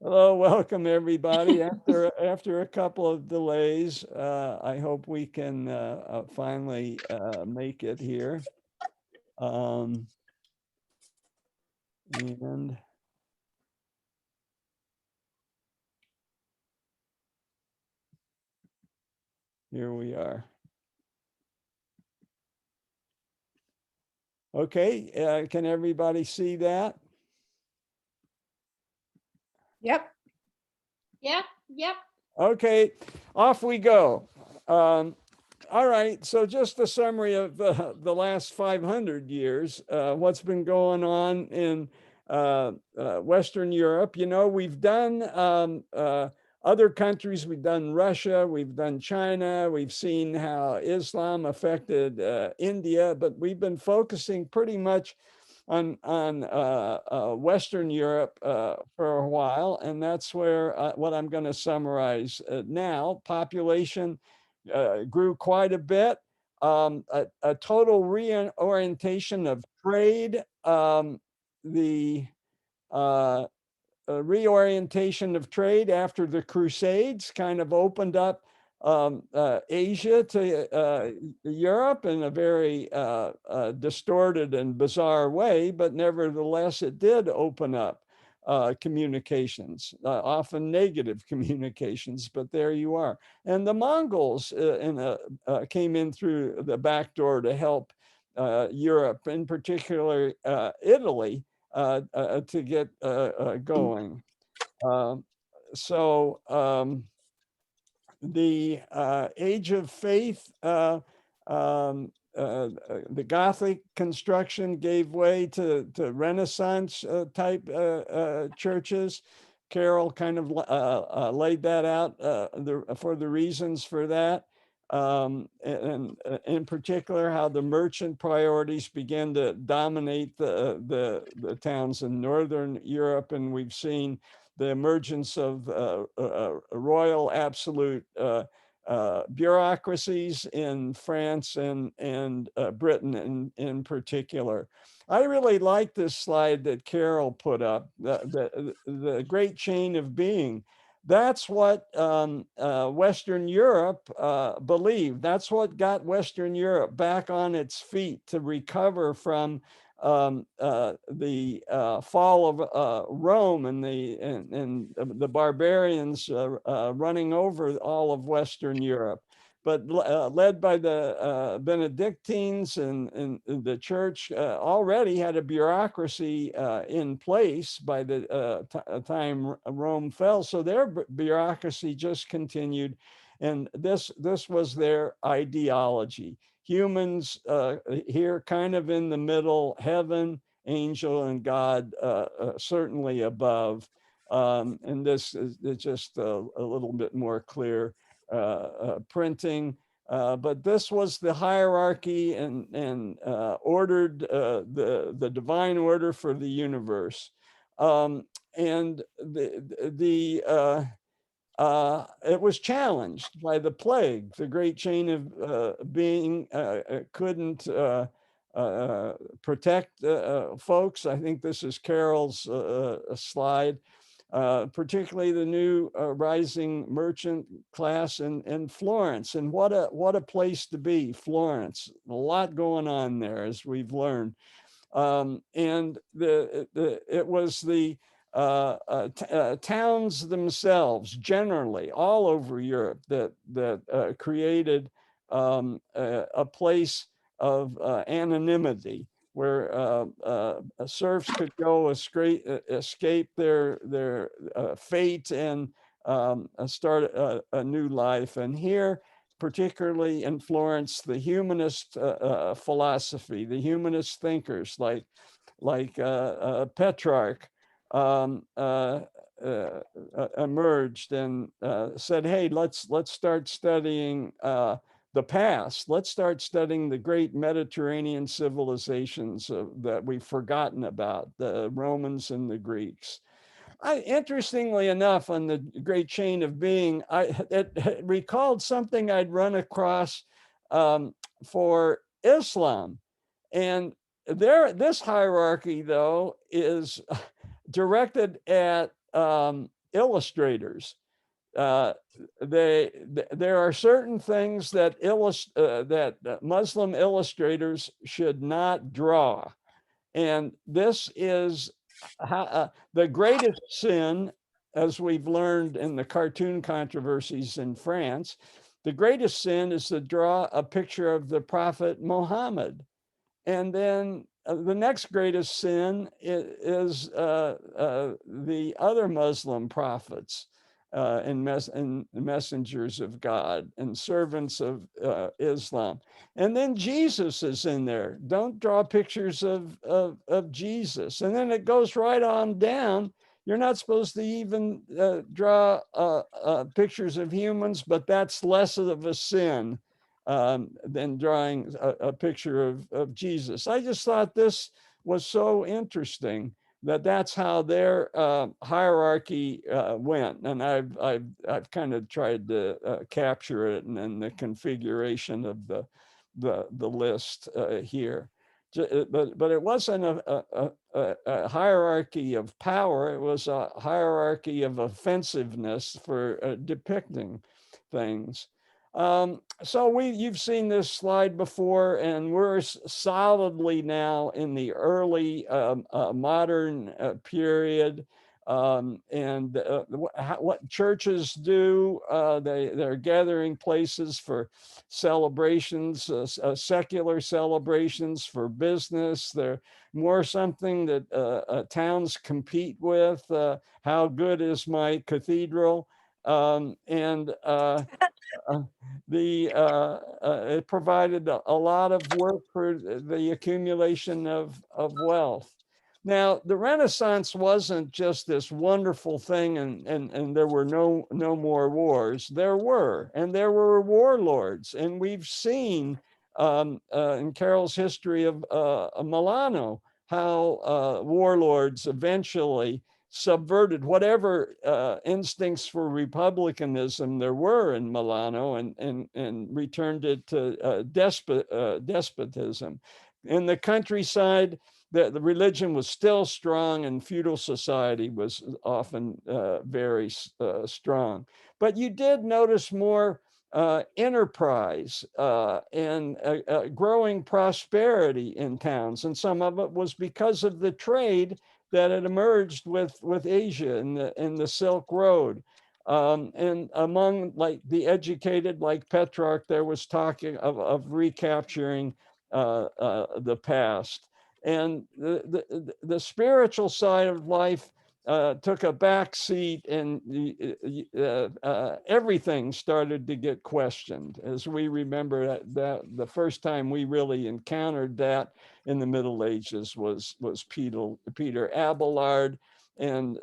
Hello, welcome everybody. After a couple of delays, I hope we can finally make it here. And here we are. Okay, can everybody see that? Yep. Yep. Okay, off we go. All right, so just a summary of the last 500 years, what's been going on in Western Europe. You know, we've done other countries, we've done Russia, we've done China, we've seen how Islam affected India, but we've been focusing pretty much on Western Europe for a while, and that's where what I'm going to summarize now. Population grew quite a bit. A total reorientation of trade, the reorientation of trade after the Crusades kind of opened up Asia to Europe in a very distorted and bizarre way, but nevertheless, it did open up communications, often negative communications, but there you are. And the Mongols came in through the back door to help Europe, in particular Italy, to get going. The Age of Faith, the Gothic construction gave way to Renaissance type churches. Carol kind of laid that out for the reasons for that. And in particular, how the merchant priorities began to dominate the towns in Northern Europe. And we've seen the emergence of royal absolute bureaucracies in France and Britain in particular. I really like this slide that Carol put up, the great chain of being. That's what Western Europe believed. That's what got Western Europe back on its feet to recover from the fall of Rome and the barbarians running over all of Western Europe. But led by the Benedictines and the church already had a bureaucracy in place by the time Rome fell. So their bureaucracy just continued. And this was their ideology. Humans here kind of in the middle, heaven, angel, and God certainly above. And this is just a little bit more clear printing. But this was the hierarchy and ordered the divine order for the universe. And it was challenged by the plague. The great chain of being couldn't protect folks. I think this is Carol's slide. Particularly the new rising merchant class in Florence. And what a place to be, Florence. A lot going on there, as we've learned. And it was the towns themselves, generally, all over Europe, that created a place of anonymity, where serfs could go escape their fate and start a new life. And here, particularly in Florence, the humanist philosophy, the humanist thinkers like Petrarch emerged and said, "Hey, let's start studying the past. Let's start studying the great Mediterranean civilizations that we've forgotten about, the Romans and the Greeks." Interestingly enough, on the great chain of being, it recalled something I'd run across for Islam. And this hierarchy, though, is directed at illustrators. There are certain things that Muslim illustrators should not draw, and this is the greatest sin, as we've learned in the cartoon controversies in France. The greatest sin is to draw a picture of the Prophet Muhammad. And then the next greatest sin is the other Muslim prophets and messengers of God and servants of Islam. And then Jesus is in there. Don't draw pictures of Jesus. And then it goes right on down. You're not supposed to even draw pictures of humans, but that's less of a sin than drawing a picture of Jesus. I just thought this was so interesting that that's how their hierarchy went, and I've kind of tried to capture it in the configuration of the list here. But it wasn't a hierarchy of power. It was a hierarchy of offensiveness for depicting things. So you've seen this slide before, and we're solidly now in the early modern period. And what churches do, they're gathering places for celebrations, secular celebrations, for business. They're more something that towns compete with. How good is my cathedral? And it provided a lot of work for the accumulation of wealth. Now, the Renaissance wasn't just this wonderful thing, and there were no more wars. There were warlords, and we've seen in Carol's history of Milano how warlords eventually subverted whatever instincts for republicanism there were in Milano and returned it to despotism. In the countryside, the religion was still strong, and feudal society was often very strong. But you did notice more enterprise and growing prosperity in towns, and some of it was because of the trade that had emerged with Asia in the Silk Road. And among like the educated, like Petrarch, there was talking of recapturing the past. And the spiritual side of life took a back seat, and everything started to get questioned. As we remember that the first time we really encountered that in the Middle Ages was Peter Abelard, and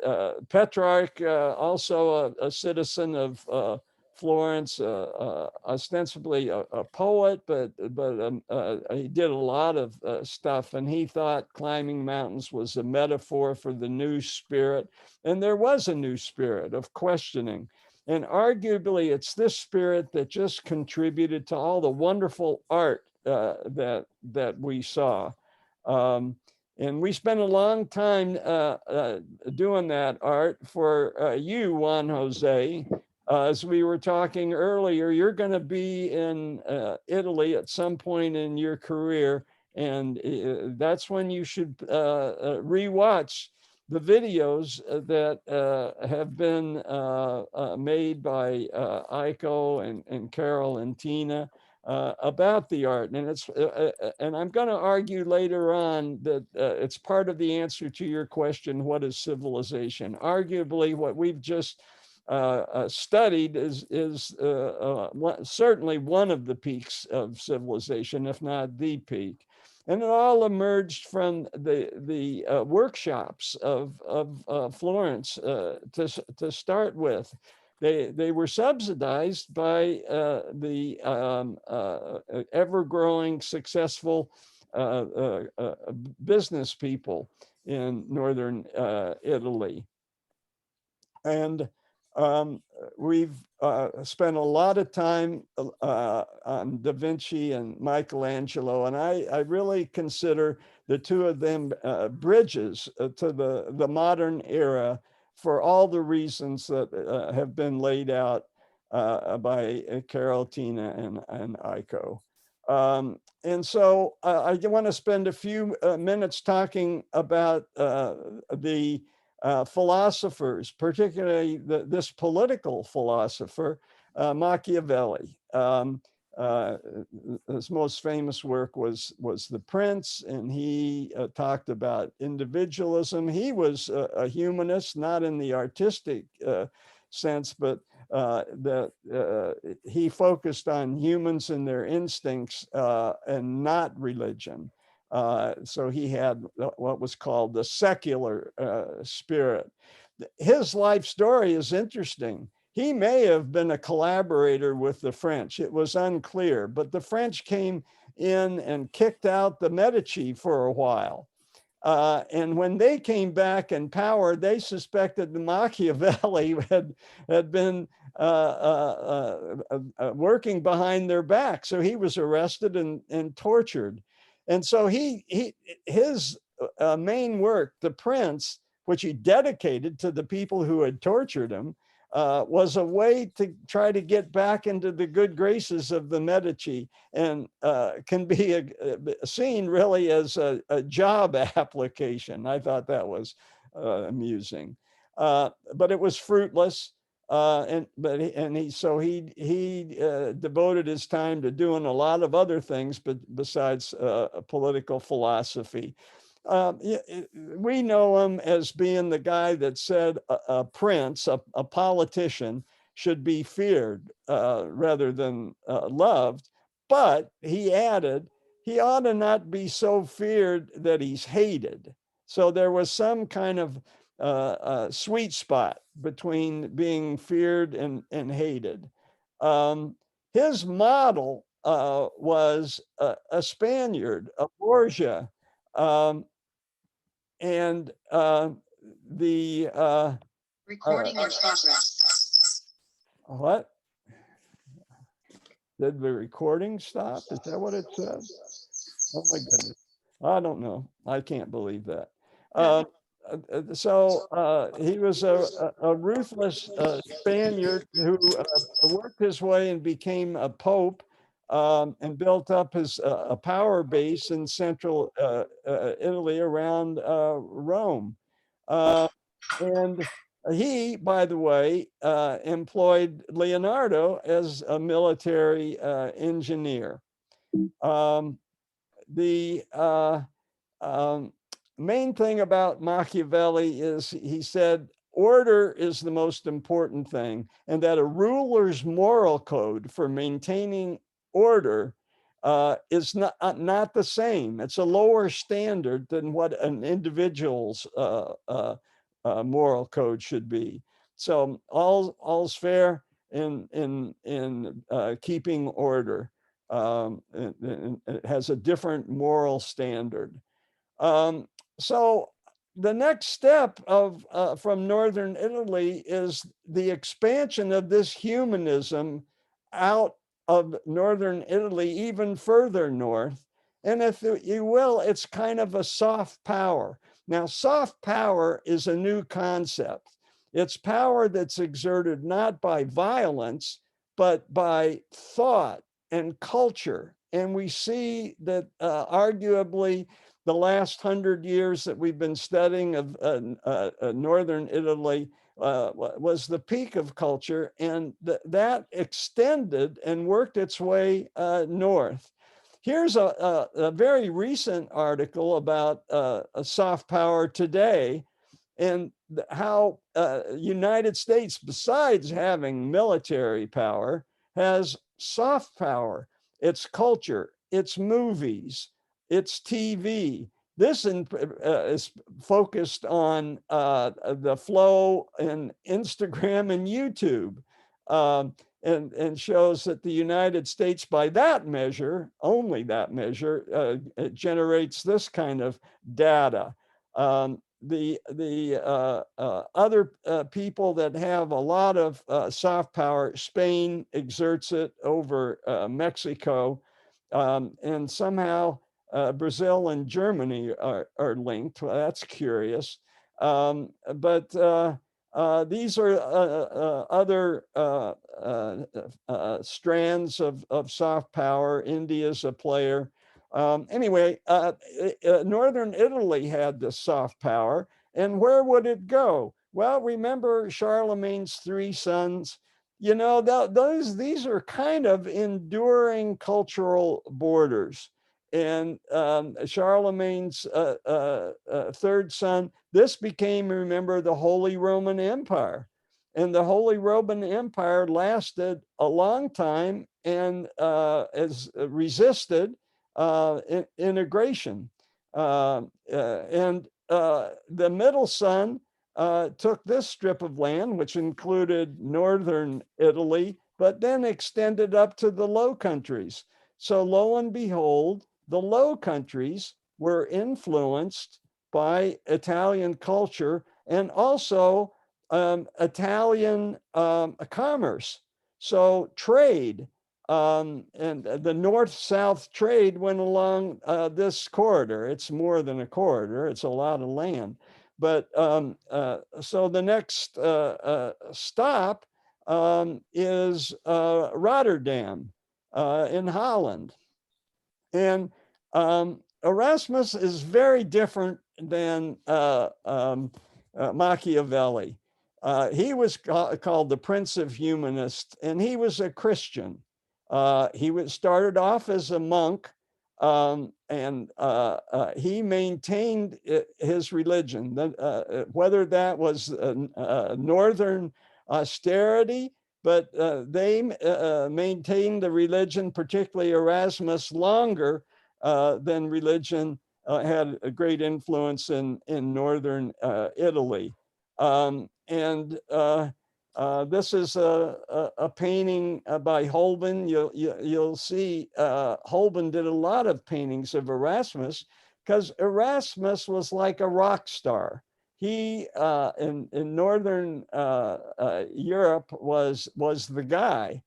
Petrarch, also a citizen of Florence, ostensibly a poet, but he did a lot of stuff, and he thought climbing mountains was a metaphor for the new spirit. And there was a new spirit of questioning. And arguably, it's this spirit that just contributed to all the wonderful art that we saw. And we spent a long time doing that art for you, Juan Jose. As we were talking earlier, you're going to be in Italy at some point in your career, and that's when you should rewatch the videos that have been made by Aiko and Carol and Tina about the art. And and I'm going to argue later on that it's part of the answer to your question, what is civilization? Arguably, what we've just studied is certainly one of the peaks of civilization, if not the peak. And it all emerged from the workshops of Florence to start with. They were subsidized by the ever-growing successful business people in northern Italy. And we've spent a lot of time on Da Vinci and Michelangelo, and I really consider the two of them bridges to the modern era for all the reasons that have been laid out by Carol, Tina, and Aiko. And so I want to spend a few minutes talking about the philosophers, particularly this political philosopher, Machiavelli. His most famous work was The Prince, and he talked about individualism. He was a humanist, not in the artistic sense, but that he focused on humans and their instincts and not religion. So he had what was called the secular spirit. His life story is interesting. He may have been a collaborator with the French. It was unclear, but the French came in and kicked out the Medici for a while. And when they came back in power, they suspected that Machiavelli had been working behind their back. So he was arrested and tortured. And so his main work, The Prince, which he dedicated to the people who had tortured him, was a way to try to get back into the good graces of the Medici, and can be seen really as a job application. I thought that was amusing, but it was fruitless. And he devoted his time to doing a lot of other things, but besides political philosophy. We know him as being the guy that said a prince, a politician, should be feared rather than loved. But he added, he ought to not be so feared that he's hated. So there was some kind of sweet spot between being feared and hated. His model was a Spaniard, a Borgia. Um, and the Recording in progress. what? Did the recording stop? Is that what it said? Oh my goodness. I don't know. I can't believe that. So he was a ruthless Spaniard who worked his way and became a pope, and built up his a power base in central Italy around Rome. And he, by the way, employed Leonardo as a military engineer. The main thing about Machiavelli is he said order is the most important thing, and that a ruler's moral code for maintaining order is not the same. It's a lower standard than what an individual's moral code should be. So all's fair in keeping order. It has a different moral standard. So the next step of from Northern Italy is the expansion of this humanism out of Northern Italy, even further north. And if you will, it's kind of a soft power. Now, soft power is a new concept. It's power that's exerted not by violence, but by thought and culture. And we see that arguably the last 100 years that we've been studying of Northern Italy was the peak of culture, and that extended and worked its way north. Here's a very recent article about soft power today, and how United States, besides having military power, has soft power. It's culture, it's movies, it's TV. This is focused on the flow in Instagram and YouTube, and shows that the United States, by that measure, only that measure, it generates this kind of data. The other people that have a lot of soft power, Spain exerts it over Mexico, and somehow Brazil and Germany are linked. Well, that's curious. But These are other strands of soft power. India's a player. Anyway, Northern Italy had the soft power. And where would it go? Well, remember Charlemagne's three sons? You know, these are kind of enduring cultural borders. And Charlemagne's third son, this became, remember, the Holy Roman Empire. And the Holy Roman Empire lasted a long time and has resisted integration. And the middle son took this strip of land, which included northern Italy, but then extended up to the Low Countries. So lo and behold, the Low Countries were influenced by Italian culture and also Italian commerce. So trade and the north-south trade went along this corridor. It's more than a corridor, it's a lot of land. But so the next stop is Rotterdam in Holland. And Erasmus is very different than Machiavelli. He was called the Prince of Humanists, and he was a Christian. He started off as a monk, and he maintained his religion. Whether that was northern austerity, but they maintained the religion, particularly Erasmus, longer than religion had a great influence in northern Italy. And this is a painting by Holbein. You'll see Holbein did a lot of paintings of Erasmus because Erasmus was like a rock star. He in northern Europe was the guy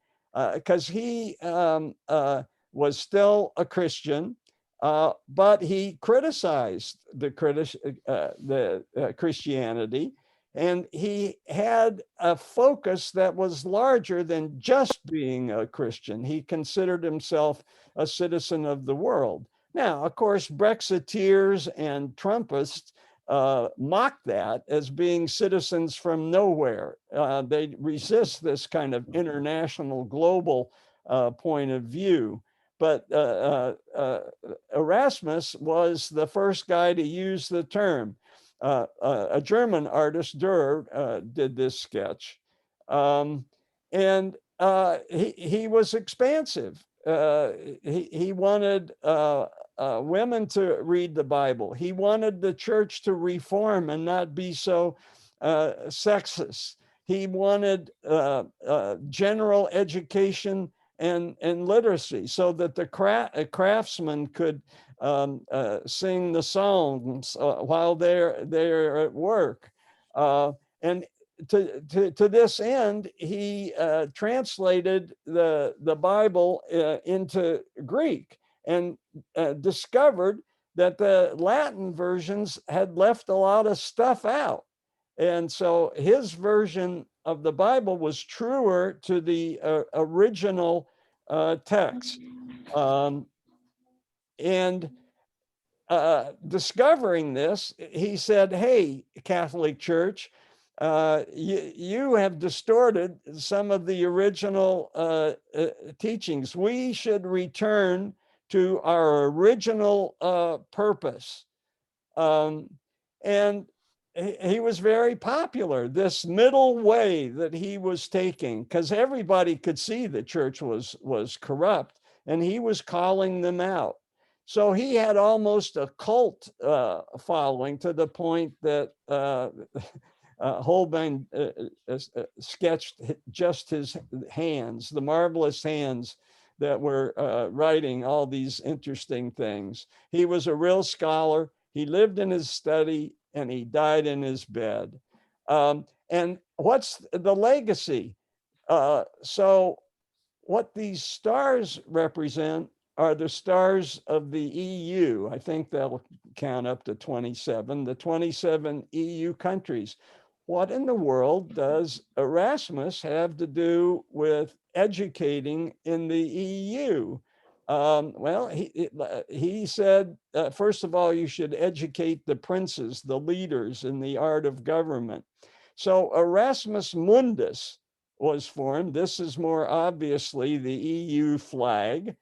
because he was still a Christian, but he criticized the Christianity, and he had a focus that was larger than just being a Christian. He considered himself a citizen of the world. Now, of course, Brexiteers and Trumpists mock that as being citizens from nowhere. They resist this kind of international, global point of view. But Erasmus was the first guy to use the term. A German artist, Dürer, did this sketch. And he was expansive. He wanted women to read the Bible. He wanted the church to reform and not be so sexist. He wanted general education and literacy so that the craftsmen could sing the songs while they're at work. And to this end, he translated the Bible into Greek and discovered that the Latin versions had left a lot of stuff out. And so his version of the Bible was truer to the original text. And discovering this, he said, hey, Catholic Church, you have distorted some of the original teachings. We should return to our original purpose. And he was very popular, this middle way that he was taking, because everybody could see the church was corrupt, and he was calling them out. So he had almost a cult following, to the point that Holbein sketched just his hands, the marvelous hands that were writing all these interesting things. He was a real scholar. He lived in his study and he died in his bed. And what's the legacy? So what these stars represent are the stars of the EU. I think they'll count up to 27, the 27 EU countries. what in the world does Erasmus have to do with educating in the EU? Well, he said, first of all, you should educate the princes, the leaders in the art of government. So Erasmus Mundus was formed. This is more obviously the EU flag.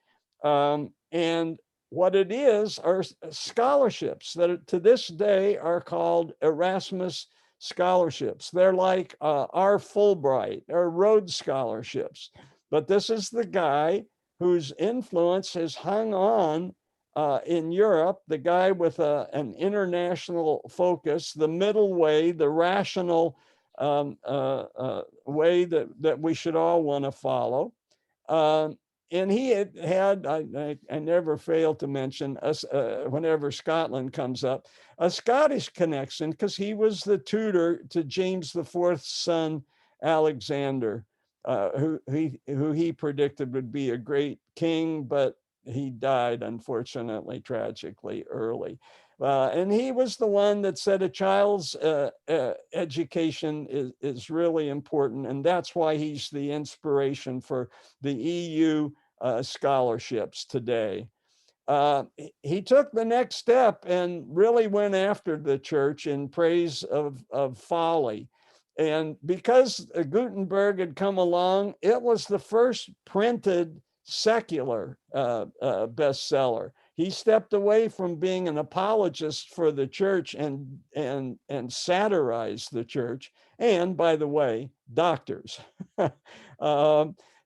And what it is are scholarships that to this day are called Erasmus scholarships. They're like our Fulbright or Rhodes scholarships. But this is the guy whose influence has hung on in Europe, the guy with an international focus, the middle way, the rational way that we should all want to follow. And he had I never fail to mention us whenever Scotland comes up, a Scottish connection, because he was the tutor to James IV's son, Alexander, who he predicted would be a great king, but he died, unfortunately, tragically early. And he was the one that said a child's education is really important. And that's why he's the inspiration for the EU scholarships today. He took the next step and really went after the church in praise of folly. And because Gutenberg had come along, it was the first printed secular bestseller. He stepped away from being an apologist for the church and satirized the church. And by the way, doctors.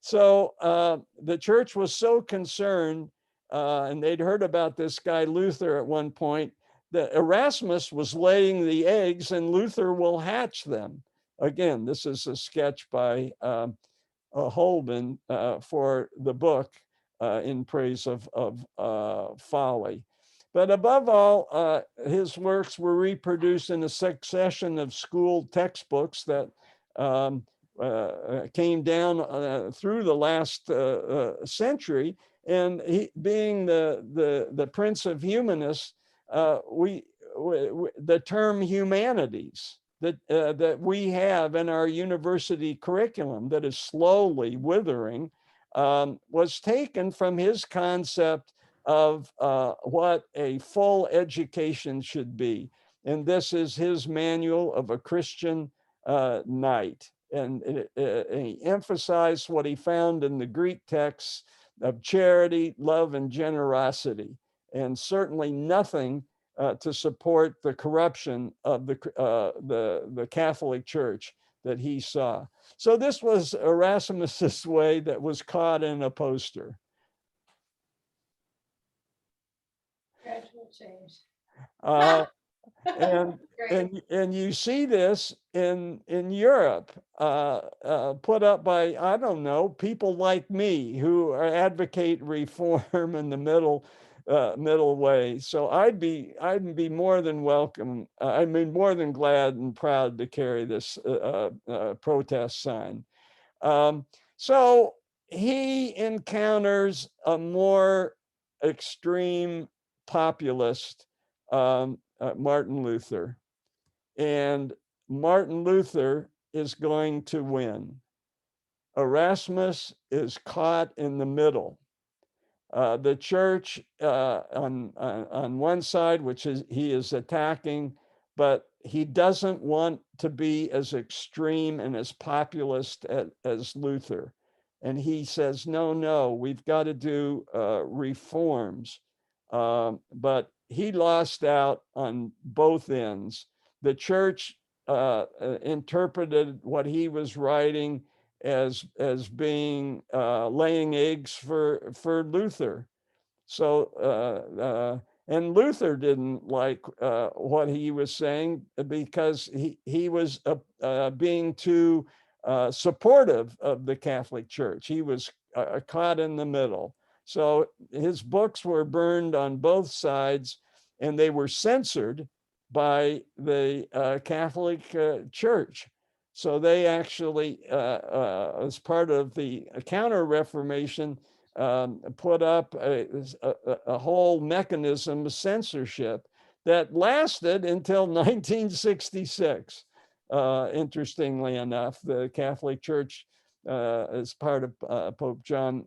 So the church was so concerned, and they'd heard about this guy Luther at one point, that Erasmus was laying the eggs and Luther will hatch them. Again, this is a sketch by Holden for the book in praise of folly. But above all, his works were reproduced in a succession of school textbooks that came down through the last century. And he, being the Prince of Humanists, the term humanities that we have in our university curriculum that is slowly withering was taken from his concept of what a full education should be. And this is his manual of a Christian knight. And he emphasized what he found in the Greek texts of charity, love, and generosity, and certainly nothing to support the corruption of the Catholic Church that he saw. So this was Erasmus's way that was caught in a poster. Gradual change. And you see this in Europe, put up by, I don't know, people like me who advocate reform in the middle way. So I'd be more than welcome. I mean, more than glad and proud to carry this protest sign. So he encounters a more extreme populist, Martin Luther. And Martin Luther is going to win. Erasmus is caught in the middle. The church on one side, which is he is attacking, but he doesn't want to be as extreme and as populist as Luther. And he says, no, we've got to do reforms. But he lost out on both ends. The church interpreted what he was writing as being laying eggs for Luther. So and Luther didn't like what he was saying because he was being too supportive of the Catholic Church. He was caught in the middle. So his books were burned on both sides, and they were censored by the Catholic Church. So they actually, as part of the Counter-Reformation, put up a whole mechanism of censorship that lasted until 1966. Interestingly enough, the Catholic Church, as part of Pope John,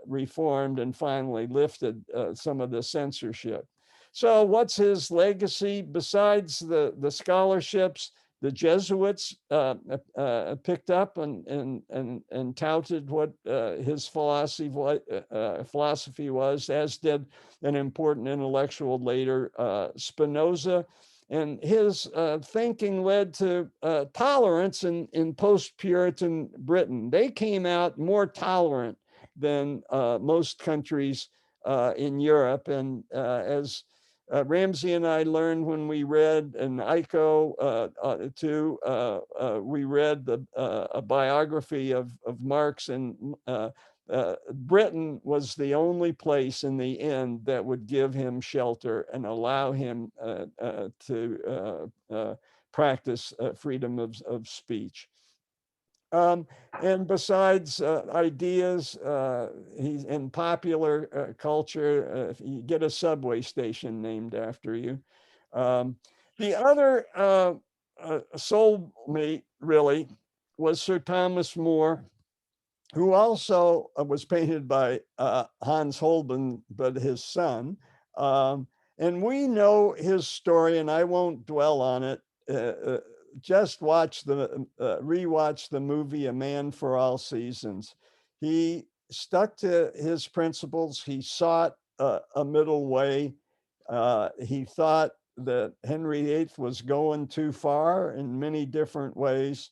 reformed and finally lifted some of the censorship. So what's his legacy besides the scholarships? The Jesuits picked up and touted what his philosophy was, as did an important intellectual later, Spinoza. And his thinking led to tolerance in post-Puritan Britain. They came out more tolerant than most countries in Europe. And as Ramsey and I learned when we read, and Iko too, we read a biography of Marx, and Britain was the only place in the end that would give him shelter and allow him to practice freedom of speech. And besides ideas, he's in popular culture. You get a subway station named after you. The other soulmate really was Sir Thomas More, who also was painted by Hans Holbein, but his son. And we know his story, and I won't dwell on it. Just rewatch the movie A Man for All Seasons. He stuck to his principles. He sought a middle way. He thought that Henry VIII was going too far in many different ways.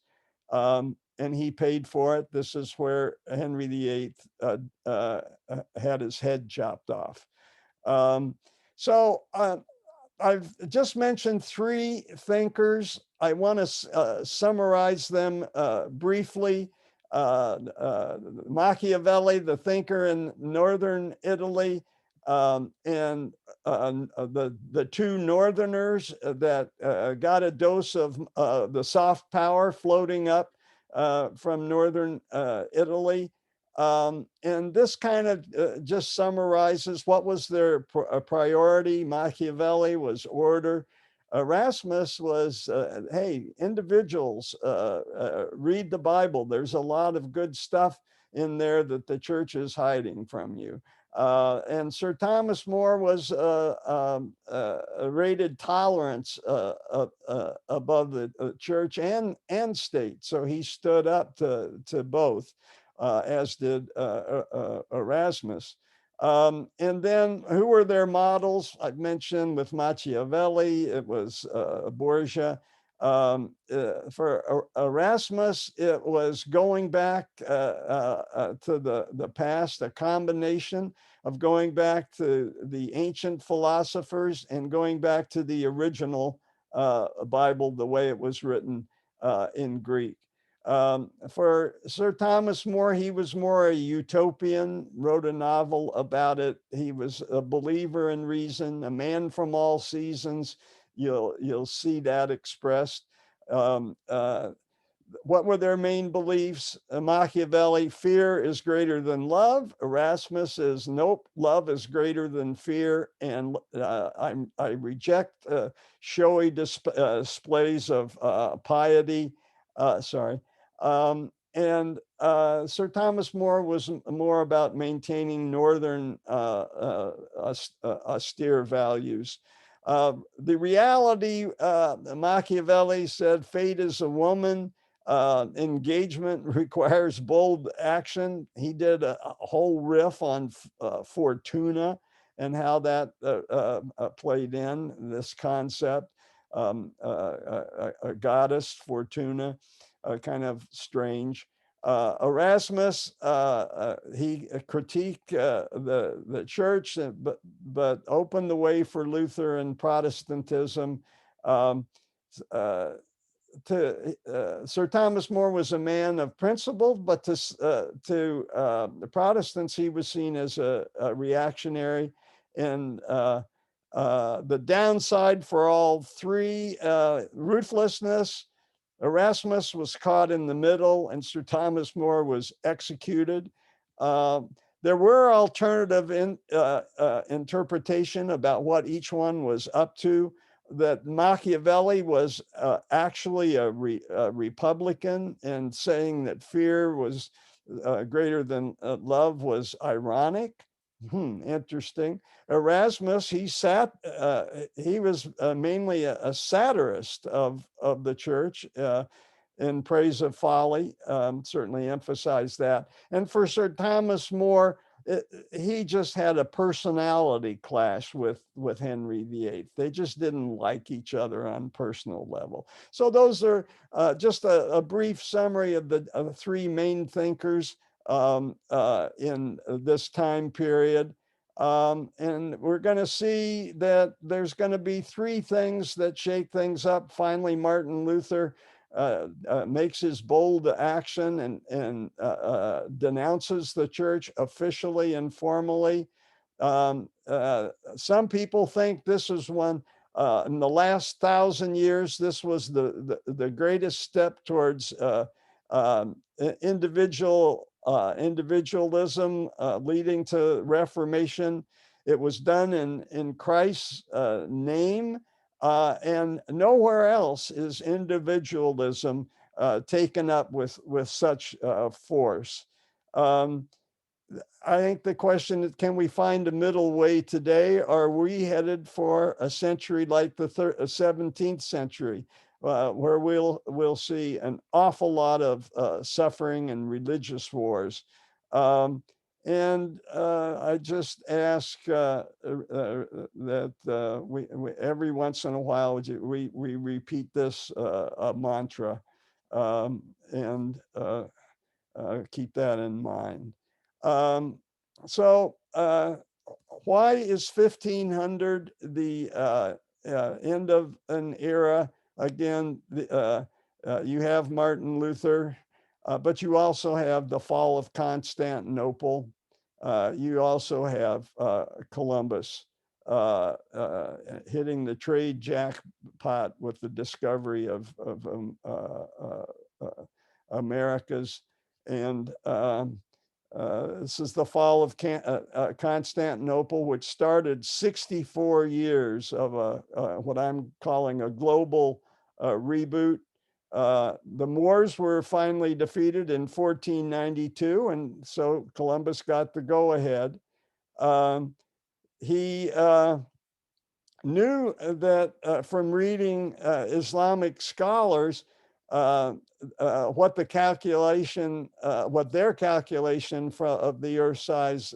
And he paid for it. This is where Henry VIII had his head chopped off. So I've just mentioned three thinkers. I want to summarize them briefly. Machiavelli, the thinker in northern Italy, and the two northerners that got a dose of the soft power floating up from northern Italy. And this kind of just summarizes what was their priority. Machiavelli was order. Erasmus was, hey, individuals, read the Bible. There's a lot of good stuff in there that the church is hiding from you. And Sir Thomas More was rated tolerance above the church and state. So he stood up to both. As did Erasmus. And then who were their models? I've mentioned with Machiavelli, it was Borgia. For Erasmus, it was going back to the past, a combination of going back to the ancient philosophers and going back to the original Bible, the way it was written in Greek. For Sir Thomas More, he was more a utopian, wrote a novel about it. He was a believer in reason, a man from all seasons. You'll see that expressed. What were their main beliefs? Machiavelli, fear is greater than love. Erasmus is, nope, love is greater than fear. And I reject showy displays of piety. And Sir Thomas More was more about maintaining northern austere values. The reality, Machiavelli said, fate is a woman. Engagement requires bold action. He did a whole riff on Fortuna and how that played in this concept. A goddess, Fortuna, kind of strange. Erasmus, he critiqued the church, but opened the way for Luther and Protestantism. Sir Thomas More was a man of principle, but to the Protestants, he was seen as a reactionary. And the downside for all three, ruthlessness. Erasmus was caught in the middle, and Sir Thomas More was executed. There were alternative interpretation about what each one was up to. that Machiavelli was actually a Republican, and saying that fear was greater than love was ironic. Interesting. Erasmus, he was mainly a satirist of the church in praise of folly, certainly emphasized that. And for Sir Thomas More, he just had a personality clash with Henry VIII. They just didn't like each other on personal level. So those are just a brief summary of the three main thinkers in this time period. And we're going to see that there's going to be three things that shake things up. Finally, Martin Luther makes his bold action and denounces the church officially and formally. Some people think this is one, in the last 1,000 years, this was the greatest step towards individualism leading to Reformation. It was done in Christ's name. And nowhere else is individualism taken up with such force. I think the question is, can we find a middle way today? Are we headed for a century like the 17th century, where we'll see an awful lot of suffering and religious wars? And I just ask that we every once in a while we repeat this mantra, and keep that in mind. So why is 1500 the end of an era? Again, you have Martin Luther, but you also have the fall of Constantinople. You also have Columbus hitting the trade jackpot with the discovery of Americas. And this is the fall of Constantinople, which started 64 years of what I'm calling a global reboot. The Moors were finally defeated in 1492, and so Columbus got the go-ahead. He knew that from reading Islamic scholars, what their calculation of the Earth size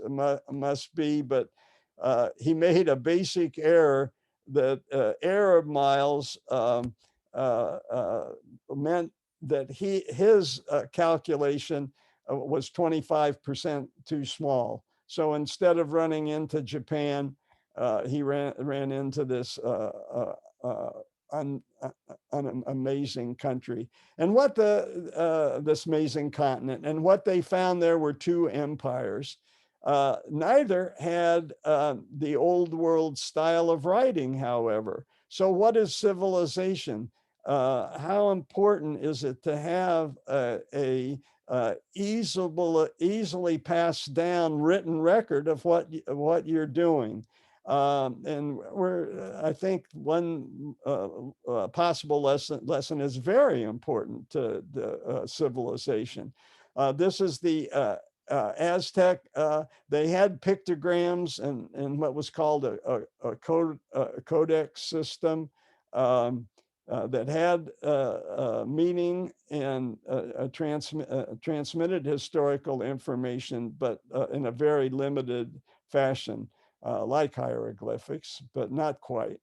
must be, but he made a basic error that Arab miles meant that his calculation was 25% too small. So instead of running into Japan, he ran into this an amazing country, and what this amazing continent, and what they found there were two empires. Neither had the old world style of writing, however. So what is civilization? How important is it to have a easily passed down written record of what you're doing? And I think one possible lesson is very important to the civilization. This is the Aztec. They had pictograms and what was called a codex system that had meaning and transmitted historical information, but in a very limited fashion. Like hieroglyphics, but not quite.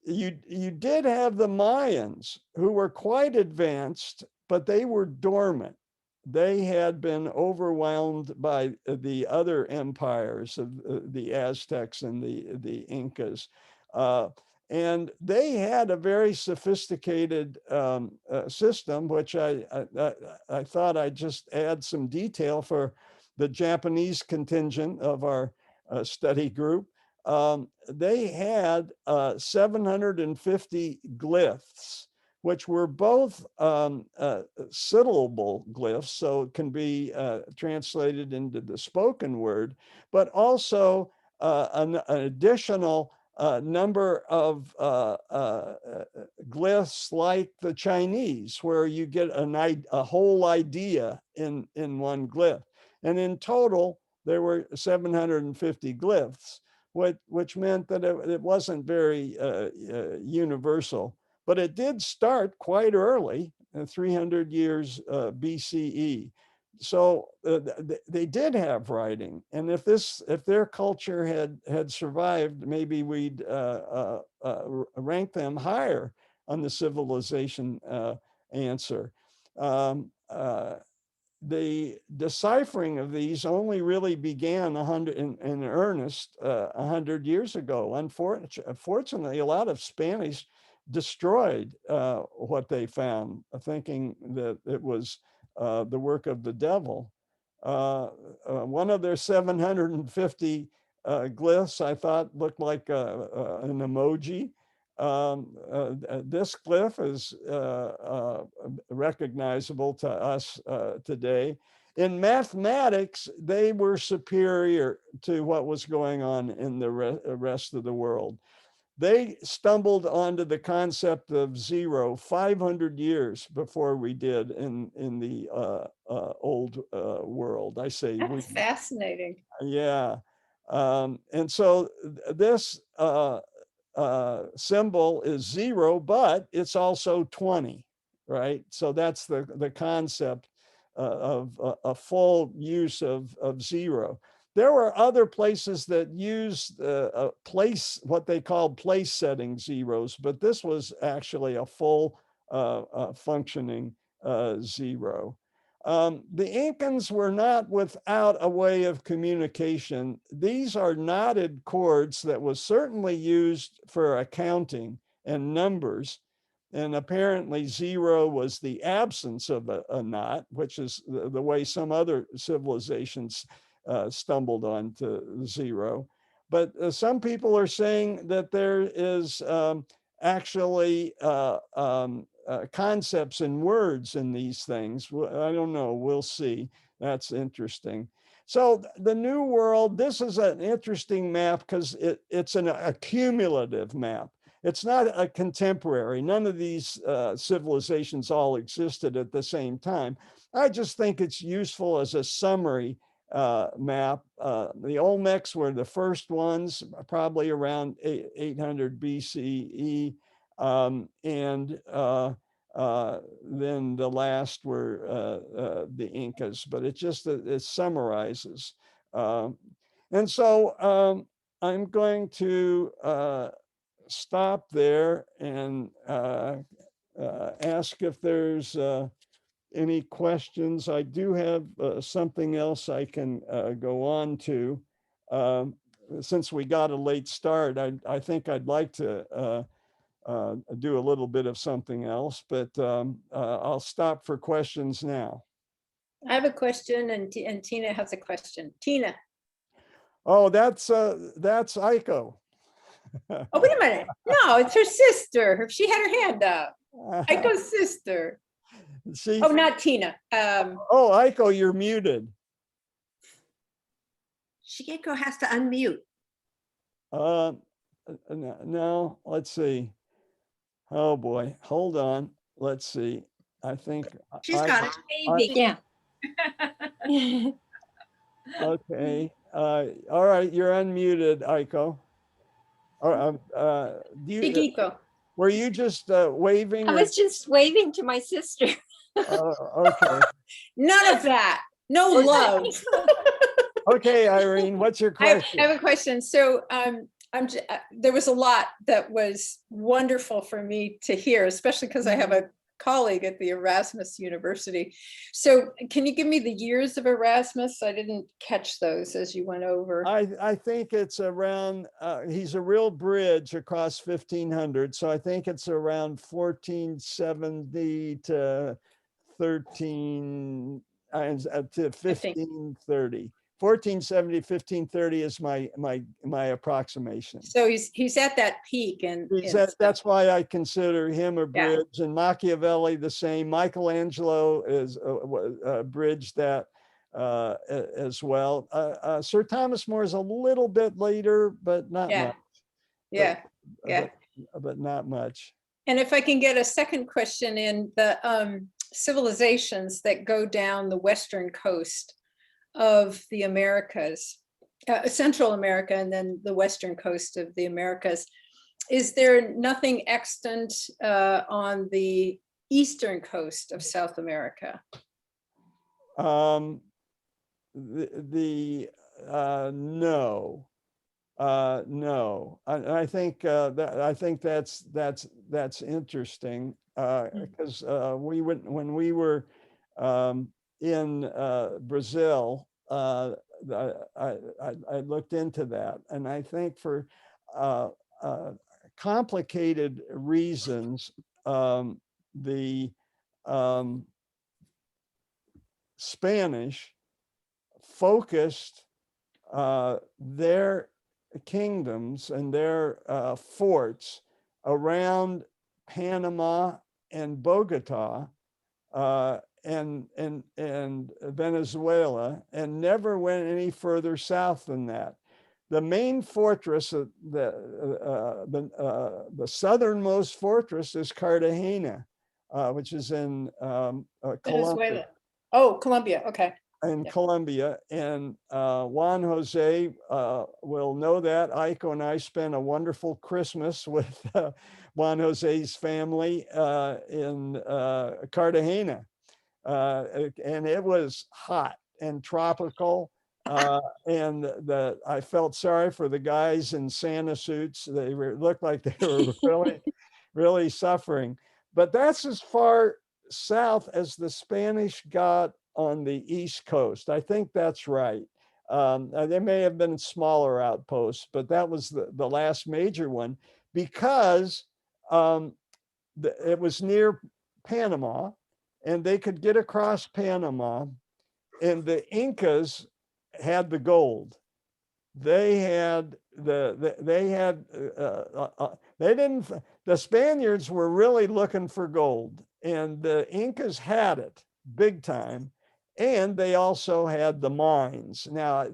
You did have the Mayans, who were quite advanced, but they were dormant. They had been overwhelmed by the other empires of the Aztecs and the Incas. And they had a very sophisticated system, which I thought I'd just add some detail for the Japanese contingent of our study group. They had 750 glyphs, which were both syllable glyphs, so it can be translated into the spoken word, but also an additional number of glyphs like the Chinese, where you get a whole idea in one glyph. And in total, there were 750 glyphs, which meant that it wasn't very universal. But it did start quite early, 300 years BCE. So they did have writing, and if their culture had survived, maybe we'd rank them higher on the civilization answer. The deciphering of these only really began in earnest 100 years ago. Unfortunately, a lot of Spanish destroyed what they found, thinking that it was the work of the devil. One of their 750 glyphs I thought looked like an emoji. This glyph is recognizable to us today. In mathematics, they were superior to what was going on in the rest of the world. They stumbled onto the concept of zero 500 years before we did in the old world. I say That's fascinating. Yeah. And so this symbol is zero, but it's also 20, right? So that's the concept of a full use of zero. There were other places that used what they called place setting zeros, but this was actually a full functioning zero. The Incans were not without a way of communication. These are knotted cords that was certainly used for accounting and numbers. And apparently zero was the absence of a knot, which is the way some other civilizations stumbled onto zero. But some people are saying that there is actually concepts and words in these things. I don't know, we'll see. That's interesting. So the New World, this is an interesting map because it's a cumulative map. It's not a contemporary. None of these civilizations all existed at the same time. I just think it's useful as a summary map. The Olmecs were the first ones, probably around 800 BCE. And then the last were the Incas, but it summarizes. And so I'm going to stop there and ask if there's any questions. I do have something else I can go on to. Since we got a late start, I think I'd like to do a little bit of something else, but I'll stop for questions now. I have a question, and Tina has a question. Tina. Oh, that's Aiko. Oh, wait a minute. No, it's her sister. She had her hand up. Aiko's sister. See? Oh, not Tina. Oh, Aiko, you're muted. Shigeko has to unmute. No, let's see. Oh boy, hold on. Let's see. I think She's got it. Maybe. Yeah. Okay. All right, you're unmuted, Aiko. Were you just waving? I was just waving to my sister. Okay. None of that. No love. Okay, Irene, what's your question? I have a question. So there was a lot that was wonderful for me to hear, especially because I have a colleague at the Erasmus University. So can you give me the years of Erasmus? I didn't catch those as you went over. I think it's around, he's a real bridge across 1500. So I think it's around 1470 to 1530. 1470, 1530 is my approximation. So he's at that peak, and that's why I consider him a bridge. Yeah. And Machiavelli the same. Michelangelo is a bridge that as well. Sir Thomas More is a little bit later, but not much. Yeah, yeah. But not much. And if I can get a second question in, the civilizations that go down the western coast of the Americas, Central America, and then the western coast of the Americas, is there nothing extant on the eastern coast of South America? No. No, I think that's interesting because when we were in Brazil, I looked into that, and I think for complicated reasons, the Spanish focused their kingdoms and their forts around Panama and Bogota and Venezuela, and never went any further south than that. The main fortress, the southernmost fortress, is Cartagena, which is in Colombia. Venezuela. Oh, Colombia. Okay. In Colombia, and Juan Jose will know that. Aiko and I spent a wonderful Christmas with Juan Jose's family in Cartagena, and it was hot and tropical, and I felt sorry for the guys in Santa suits. They looked like they were really suffering. But that's as far south as the Spanish got on the East Coast. I think that's right. There may have been smaller outposts, but that was the last major one, because it was near Panama, and they could get across Panama, and the Incas had the gold. The Spaniards were really looking for gold, and the Incas had it big time. And they also had the mines. Now,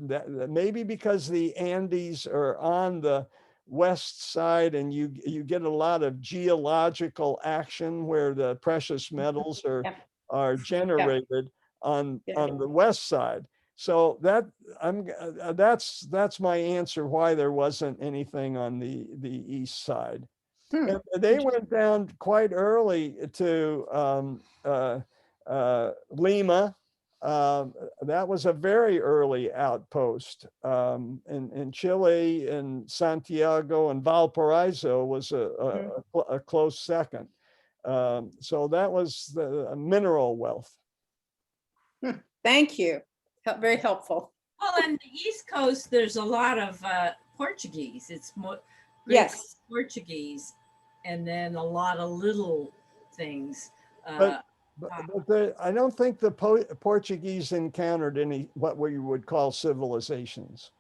maybe because the Andes are on the west side, and you get a lot of geological action where the precious metals are generated on the west side. So that's my answer why there wasn't anything on the east side. And they went down quite early to Lima. That was a very early outpost. In Chile, and Santiago and Valparaiso was a close second. So that was the mineral wealth. Thank you. Very helpful. Well, on the East Coast, there's a lot of Portuguese. It's more Yes. Portuguese, and then a lot of little things. But I don't think the Portuguese encountered any what we would call civilizations.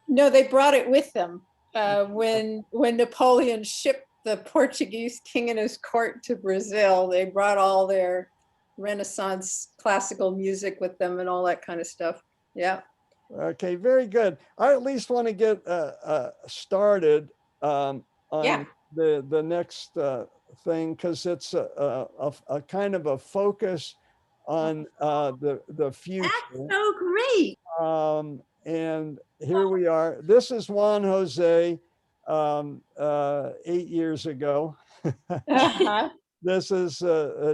No, they brought it with them when Napoleon shipped the Portuguese king and his court to Brazil. They brought all their Renaissance classical music with them and all that kind of stuff. Yeah. Okay, very good. I at least want to get started on the next thing, because it's a kind of a focus on the future. That's so great. And here we are. This is Juan Jose 8 years ago. This is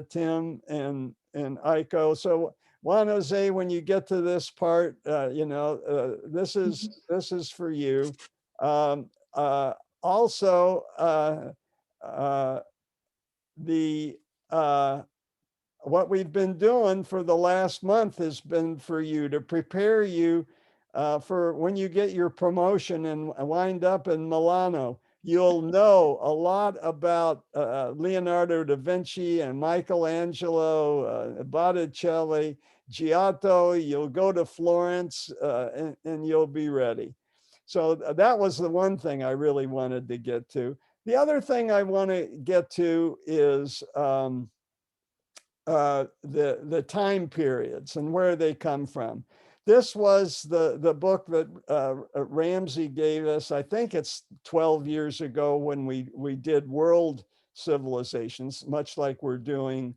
Tim and Aiko. So Juan Jose, when you get to this part, this is for you. Also, what we've been doing for the last month has been for you to prepare you for when you get your promotion and wind up in Milano. You'll know a lot about Leonardo da Vinci and Michelangelo, Botticelli, Giotto. You'll go to Florence and you'll be ready. So that was the one thing I really wanted to get to. The other thing I want to get to is the time periods and where they come from. this was the book that Ramsey gave us. I think it's 12 years ago when we did World Civilizations, much like we're doing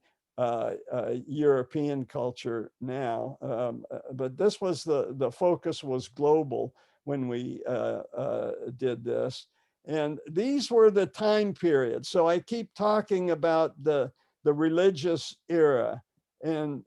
European culture now. But this was the focus was global when we did this. And these were the time periods. So I keep talking about the religious era. And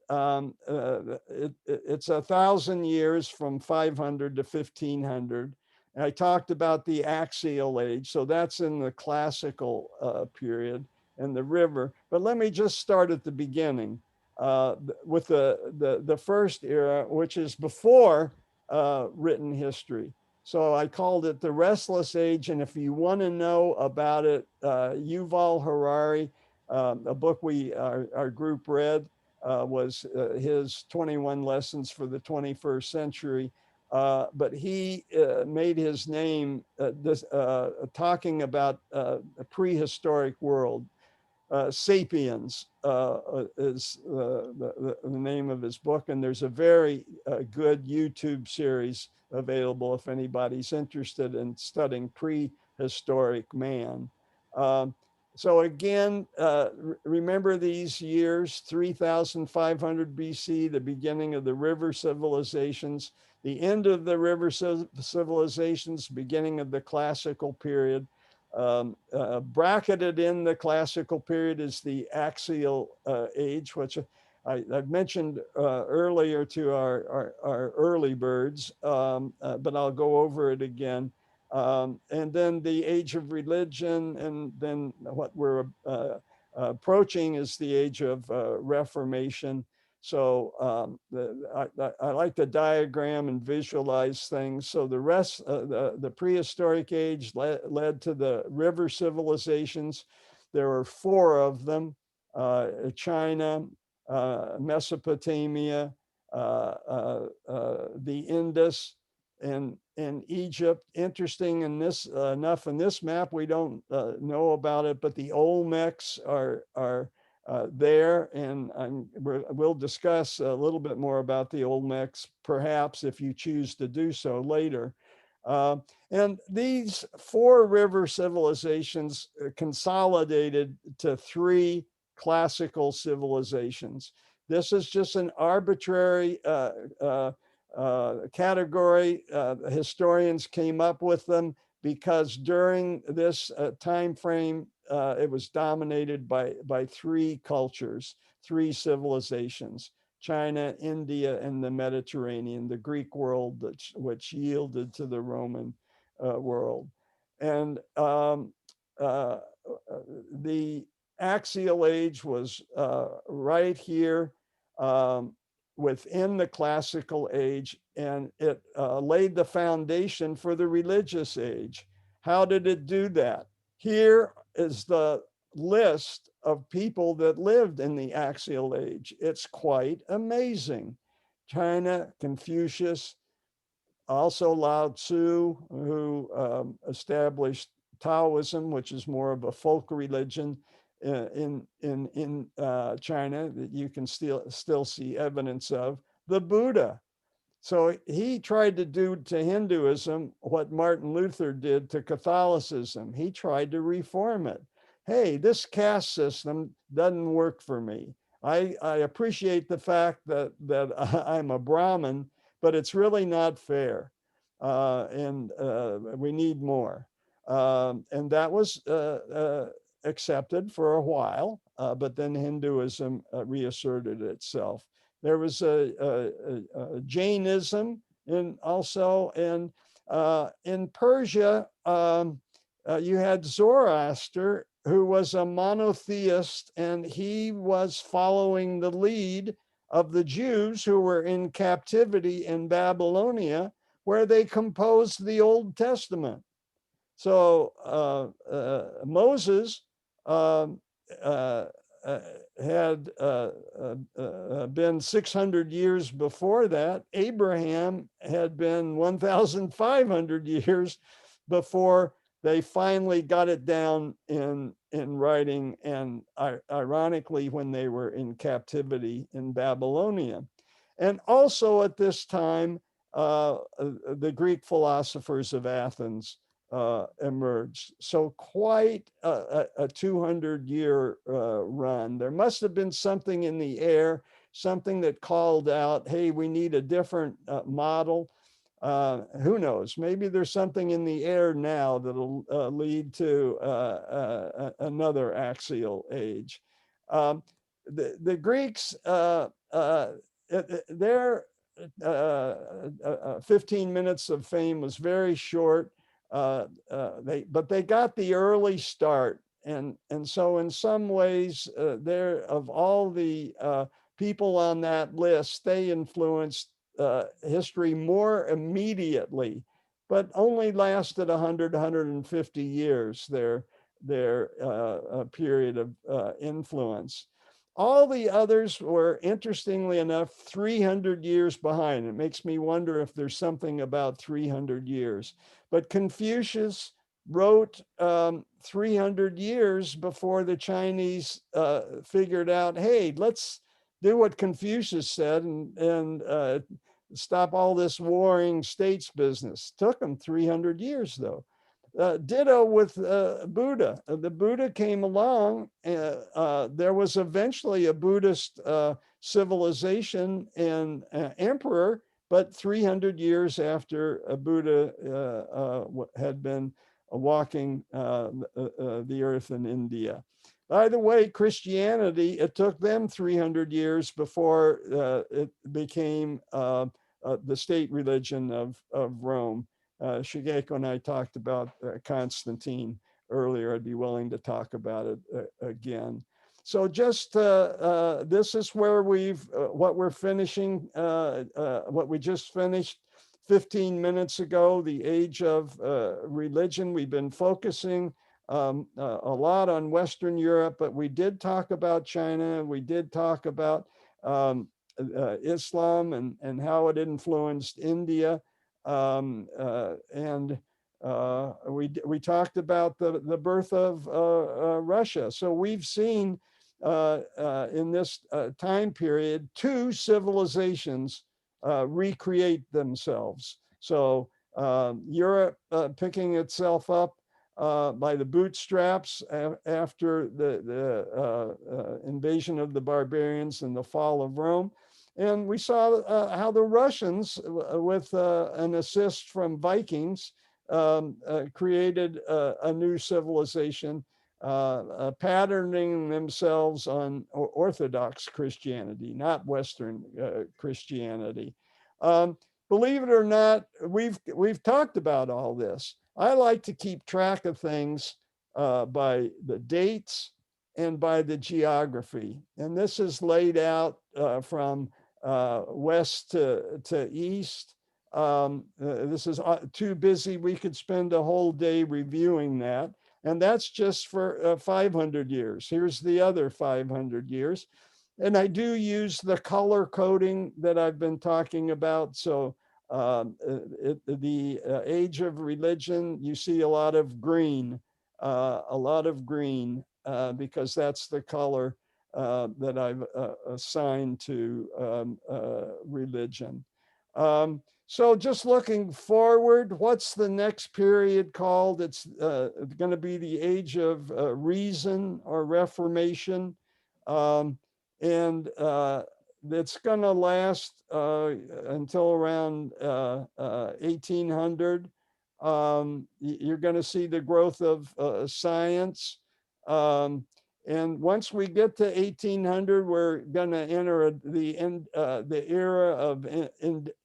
it's 1,000 years from 500 to 1500. And I talked about the axial age. So that's in the classical period and the river. But let me just start at the beginning with the first era, which is before written history. So I called it the Restless Age. And if you want to know about it, Yuval Harari, a book our group read, was his 21 Lessons for the 21st Century. But he made his name talking about a prehistoric world. Sapiens is the name of his book. And there's a very good YouTube series available if anybody's interested in studying prehistoric man. So again, remember these years, 3,500 BC, the beginning of the river civilizations, the end of the river civilizations, beginning of the classical period. Bracketed in the classical period is the axial age, which I've mentioned earlier to our early birds, but I'll go over it again. And then the age of religion, and then what we're approaching is the age of Reformation. So I like to diagram and visualize things. So the rest, the prehistoric age led to the river civilizations. There were 4 of them: China, Mesopotamia, the Indus, and Egypt. Interesting in this enough in this map, we don't know about it, but the Olmecs are there, and we'll discuss a little bit more about the Olmecs, perhaps, if you choose to do so later. And these 4 river civilizations consolidated to 3 classical civilizations. This is just an arbitrary category. Historians came up with them because during this time frame, it was dominated by 3 cultures, 3 civilizations: China, India, and the Mediterranean, the Greek world, which yielded to the Roman world. And the axial age was right here within the classical age, and it laid the foundation for the religious age. How did it do that? Here is the list of people that lived in the axial age. It's quite amazing. China, Confucius, also Lao Tzu, who established Taoism, which is more of a folk religion in China that you can still see evidence of. The Buddha. So he tried to do to Hinduism what Martin Luther did to Catholicism. He tried to reform it. Hey, this caste system doesn't work for me. I appreciate the fact that I'm a Brahmin, but it's really not fair. And we need more. And that was accepted for a while, but then Hinduism reasserted itself. There was a Jainism, and also in Persia, you had Zoroaster, who was a monotheist, and he was following the lead of the Jews who were in captivity in Babylonia, where they composed the Old Testament. So Moses had been 600 years before that. Abraham had been 1,500 years before they finally got it down in writing, and ironically, when they were in captivity in Babylonia. And also at this time, the Greek philosophers of Athens emerged. So quite a 200-year run. There must have been something in the air, something that called out, hey, we need a different model. Who knows? Maybe there's something in the air now that'll lead to another axial age. The Greeks, their 15 minutes of fame was very short, but they got the early start. And so in some ways, of all the people on that list, they influenced history more immediately, but only lasted 100, 150 years, their period of influence. All the others were, interestingly enough, 300 years behind. It makes me wonder if there's something about 300 years. But Confucius wrote 300 years before the Chinese figured out, hey, let's do what Confucius said and stop all this warring states business. Took them 300 years, though. Ditto with Buddha. The Buddha came along. There was eventually a Buddhist civilization and emperor, but 300 years after Buddha had been walking the earth in India. By the way, Christianity, it took them 300 years before it became the state religion of Rome. Shigeko and I talked about Constantine earlier. I'd be willing to talk about it again. So just this is where what we're finishing, what we just finished 15 minutes ago, the age of religion. We've been focusing a lot on Western Europe, but we did talk about China. We did talk about Islam and how it influenced India. And we talked about the birth of Russia. So we've seen in this time period 2 civilizations recreate themselves. So Europe picking itself up by the bootstraps after the invasion of the barbarians and the fall of Rome. And we saw how the Russians, with an assist from Vikings, created a new civilization, patterning themselves on Orthodox Christianity, not Western Christianity. Believe it or not, we've talked about all this. I like to keep track of things by the dates and by the geography. And this is laid out from west to east. This is too busy. We could spend a whole day reviewing that. And that's just for 500 years. Here's the other 500 years. And I do use the color coding that I've been talking about. So the age of religion, you see a lot of green, because that's the color that I've assigned to religion. So just looking forward, what's the next period called? It's going to be the age of reason or Reformation. And it's going to last until around 1800. You're going to see the growth of science. And once we get to 1800, we're going to enter the era of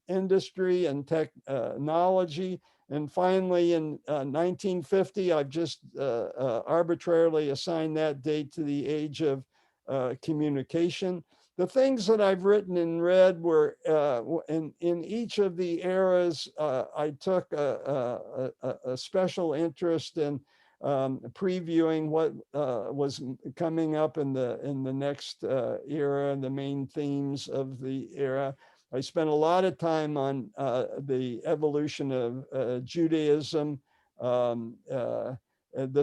industry and technology. And finally, in 1950, I've just arbitrarily assigned that date to the age of communication. The things that I've written in red were in each of the eras. I took a special interest in previewing what was coming up in the next era and the main themes of the era. I spent a lot of time on the evolution of Judaism. The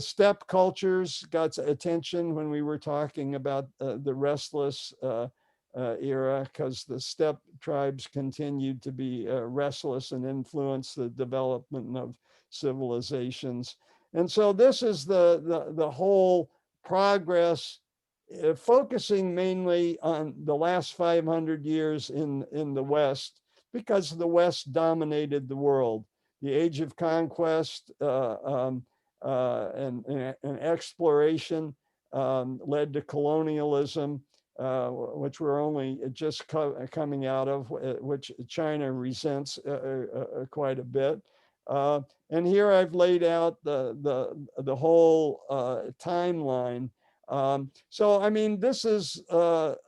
steppe cultures got attention when we were talking about the restless era, because the steppe tribes continued to be restless and influence the development of civilizations. And so this is the whole progress, focusing mainly on the last 500 years in the West, because the West dominated the world. The age of conquest and exploration led to colonialism, which we're only just coming out of, which China resents quite a bit. And here I've laid out the whole timeline. So I mean, this is all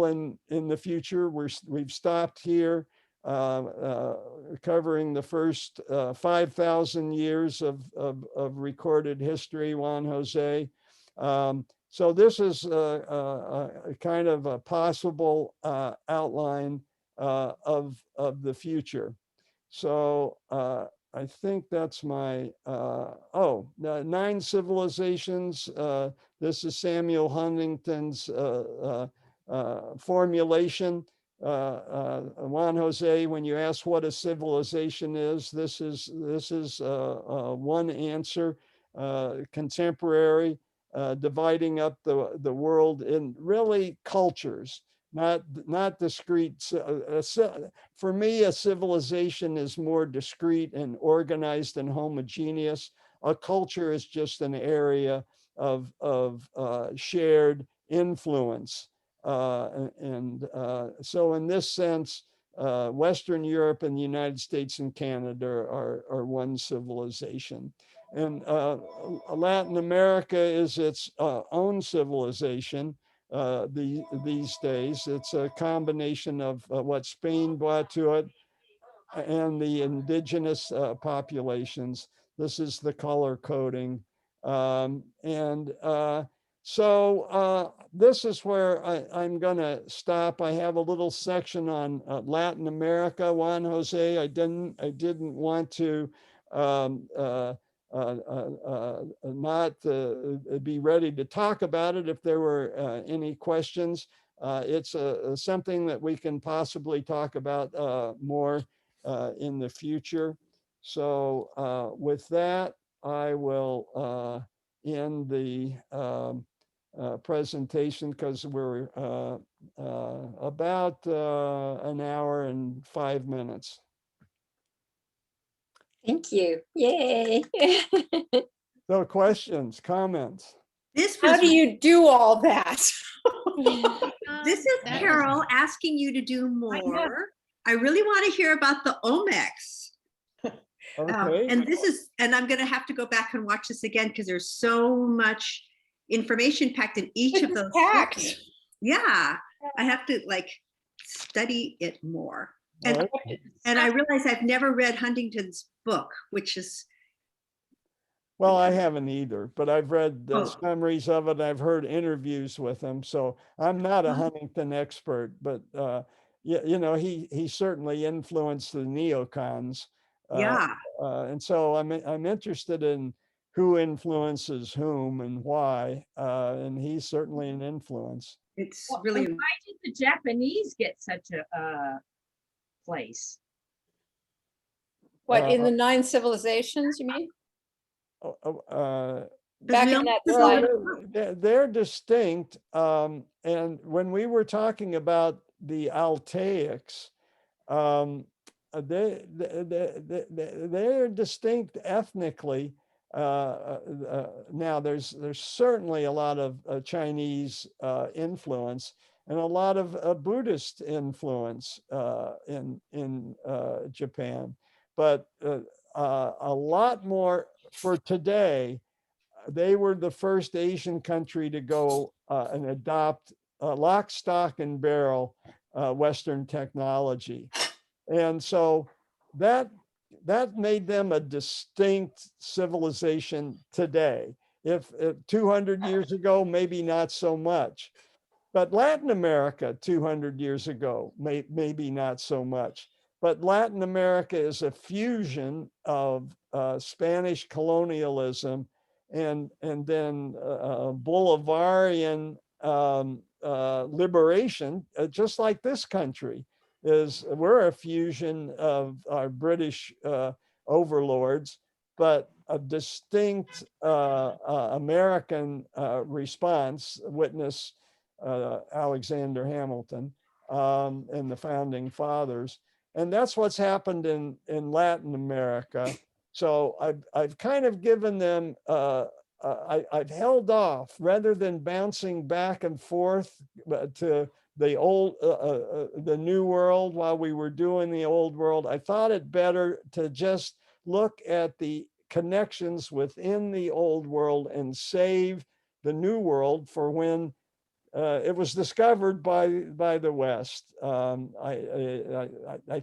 in the future. We've stopped here, covering the first 5,000 years of recorded history, Juan Jose. So this is a kind of a possible outline of the future. So I think that's my, 9 civilizations. This is Samuel Huntington's formulation. Juan Jose, when you ask what a civilization is, this is one answer. Contemporary, dividing up the world in really cultures, not discrete. For me, a civilization is more discrete and organized and homogeneous. A culture is just an area of shared influence. So in this sense, Western Europe and the United States and Canada are one civilization. And Latin America is its own civilization. These days, it's a combination of what Spain brought to it and the indigenous populations. This is the color coding. This is where I'm going to stop. I have a little section on Latin America, Juan Jose. I didn't want to not be ready to talk about it if there were any questions. It's something that we can possibly talk about more in the future. So with that, I will end the presentation, because we're about an hour and 5 minutes. Thank you. Yay. So questions, comments? This How was, do you do all that? this is Carol asking you to do more. I really want to hear about the Omex. Okay. And this is, and I'm going to have to go back and watch this again, because there's so much information packed in each of those. Packed. sections. Yeah, I have to like study it more. And, All and I realize I've never read Huntington's book, which is, Well, I haven't either, but I've read Oh. summaries of it. I've heard interviews with him, so I'm not a Uh-huh. Huntington expert, but you know, he certainly influenced the neocons. yeah, And so I'm interested in who influences whom and why, and he's certainly an influence. it's Well, really, and why did the Japanese get such a place? What, in the 9 civilizations, you mean? Back in that slide. They're distinct. And when we were talking about the Altaics, they're distinct ethnically. Now there's certainly a lot of Chinese influence and a lot of Buddhist influence in Japan, but a lot more for today. They were the first Asian country to go and adopt lock, stock, and barrel Western technology. And so that made them a distinct civilization today. If 200 years ago, maybe not so much. But Latin America 200 years ago, maybe not so much. But Latin America is a fusion of Spanish colonialism and then Bolivarian liberation, just like this country we're a fusion of our British overlords, but a distinct American response, witness Alexander Hamilton and the founding fathers. And that's what's happened in Latin America. So I've kind of given them, I've held off rather than bouncing back and forth to the new world while we were doing the old world. I thought it better to just look at the connections within the old world and save the new world for when it was discovered by the West. I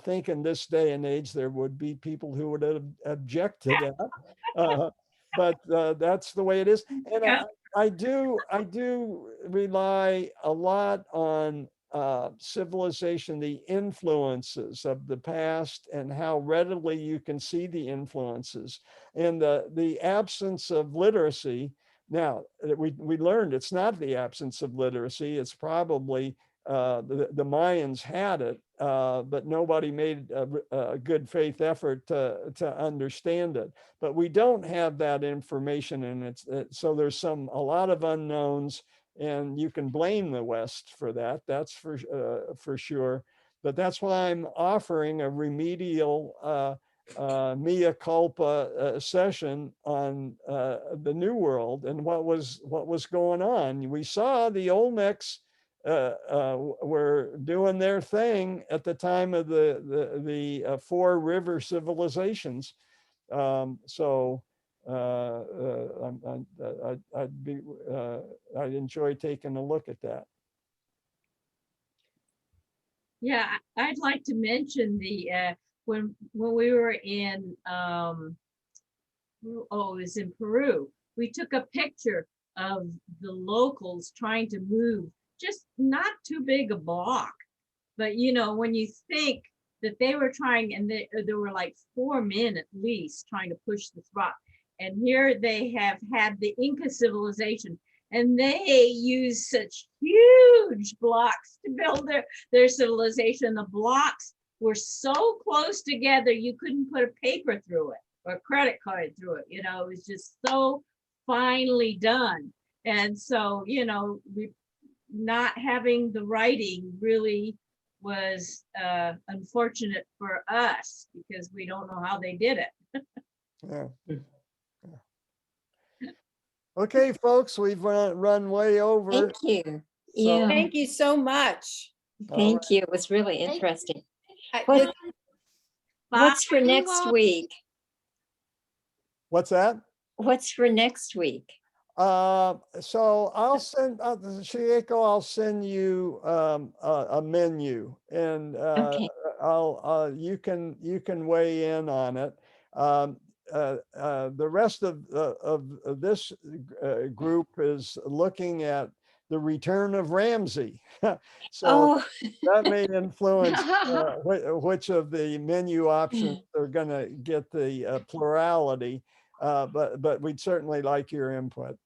think in this day and age there would be people who would object to that, but that's the way it is. And I do rely a lot on civilization, the influences of the past, and how readily you can see the influences, and the absence of literacy. Now, we learned it's not the absence of literacy, it's probably the Mayans had it, but nobody made a good faith effort to understand it. But we don't have that information, and so there's a lot of unknowns, and you can blame the West for that. That's for sure. But that's why I'm offering a remedial mea culpa session on the New World and what was going on. We saw the Olmecs were doing their thing at the time of the four river civilizations. So I'd enjoy taking a look at that. Yeah, I'd like to mention the when we were in it was in Peru, we took a picture of the locals trying to move just not too big a block, but you know, when you think that they were trying, and there were like 4 men at least trying to push this rock, and here they have had the Inca civilization, and they use such huge blocks to build their civilization. The blocks were so close together you couldn't put a paper through it or a credit card through it. You know, it was just so finely done. And so, you know, not having the writing really was unfortunate for us because we don't know how they did it. Yeah. Okay, folks, we've run way over. Thank you. So- Yeah, Thank you so much. thank you. It was really interesting. I- What- Bye. What's for next week? What's that? What's for next week? So I'll send Shieko, I'll send you a menu, and Okay. you can weigh in on it. The rest of this group is looking at the return of Ramsey. So Oh, that may influence which of the menu options are going to get the plurality. But we'd certainly like your input.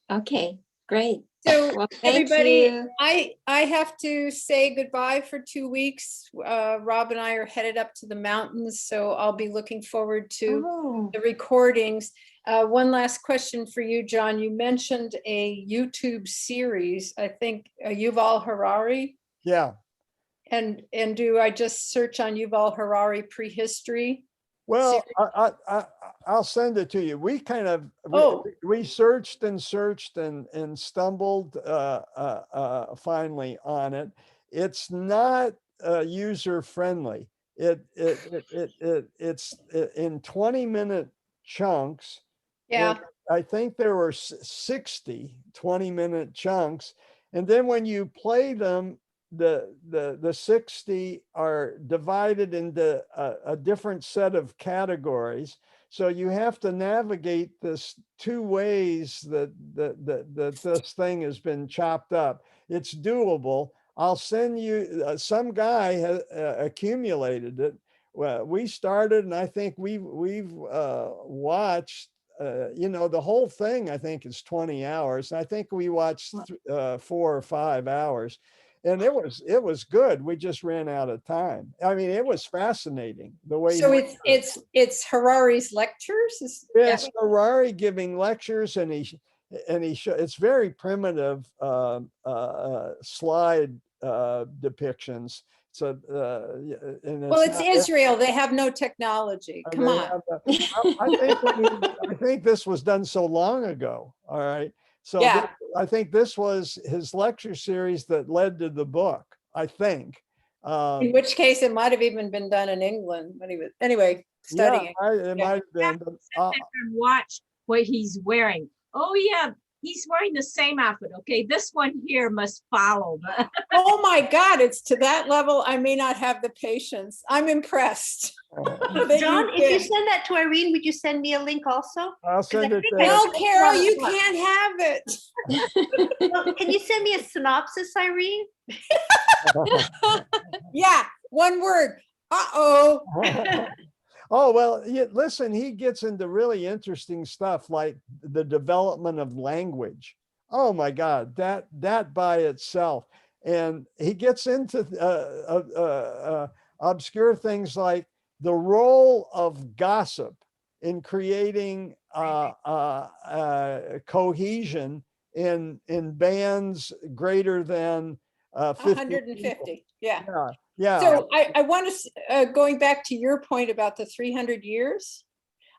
okay, great. So Well, thank everybody, you. I have to say goodbye for 2 weeks. Rob and I are headed up to the mountains, so I'll be looking forward to Oh, the recordings. One last question for you, John. You mentioned a YouTube series, I think Yuval Harari. Yeah. And do I just search on Yuval Harari prehistory? Well, I'll send it to you. We kind of Oh. we searched and stumbled finally on it. It's not user friendly. It's in 20-minute chunks. Yeah. I think there were 60 20-minute chunks, and then when you play them, the 60 are divided into a different set of categories. So you have to navigate this 2 ways that this thing has been chopped up. It's doable. I'll send you, some guy has accumulated it. Well, we started, and I think we've watched you know, the whole thing, I think, is 20 hours. I think we watched 4 or 5 hours, and it was good. We just ran out of time. I mean, it was fascinating the way. So it's Harari's lectures? Is that It's Harari giving lectures, and it's very primitive slide depictions. So, and well, it's not- Israel. They have no technology. Come they on. have I think this was done so long ago. All right. So Yeah. I think this was his lecture series that led to the book, I think. In which case it might have even been done in England when he was, anyway, studying. Yeah, it might have been. But, And watch what he's wearing. Oh yeah, he's wearing the same outfit. Okay, this one here must follow. Oh my God, it's to that level. I may not have the patience. I'm impressed. that John, if you did. send that to Irene, would you send me a link also? I'll send it think to I- No, Carol, you can't have it. Well, can you send me a synopsis, Irene? Yeah, one word. Uh-oh. Oh, well, listen, he gets into really interesting stuff like the development of language. Oh my God, that by itself. And he gets into obscure things like the role of gossip in creating cohesion in bands greater than 50 150. people. Yeah. Yeah. So I want to, going back to your point about the 300 years,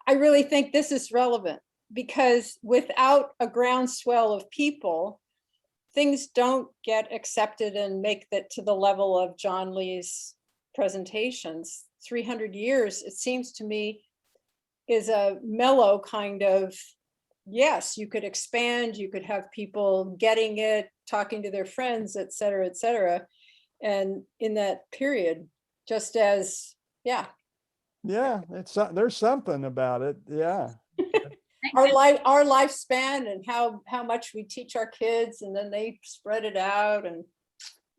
I really think this is relevant because without a groundswell of people, things don't get accepted and make that to the level of John Lee's presentations. 300 years, it seems to me, is a mellow kind of, yes, you could expand, you could have people getting it, talking to their friends, et cetera, et cetera. And in that period, just as, yeah. Yeah, there's something about it. Yeah. Our lifespan and how much we teach our kids and then they spread it out. And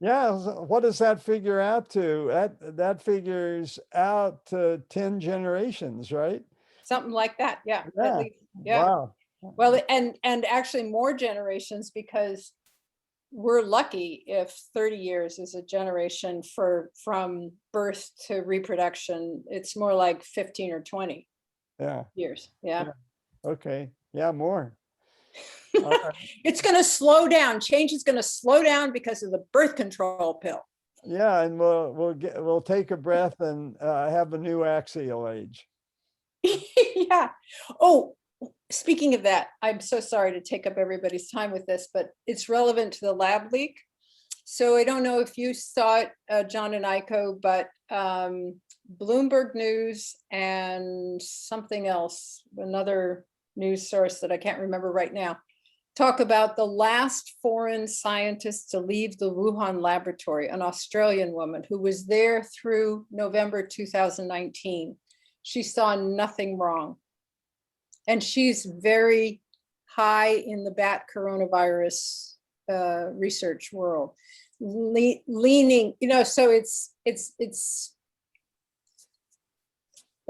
yeah, what does that figure out to? That figures out to 10 generations, right? something like that. Yeah. Yeah. At least, yeah. Wow. Well, and actually more generations, because we're lucky if 30 years is a generation from birth to reproduction. It's more like 15 or 20 Yeah. years. Yeah. Okay. Yeah, more. It's going to slow down. Change is going to slow down because of the birth control pill. Yeah, and we'll take a breath and have a new axial age. Yeah. Oh, speaking of that, I'm so sorry to take up everybody's time with this, but it's relevant to the lab leak. So I don't know if you saw it, John and Iko, but Bloomberg News and something else, another news source that I can't remember right now, talk about the last foreign scientist to leave the Wuhan laboratory, an Australian woman who was there through November 2019. She saw nothing wrong. And she's very high in the bat coronavirus research world, leaning, so it's Okay.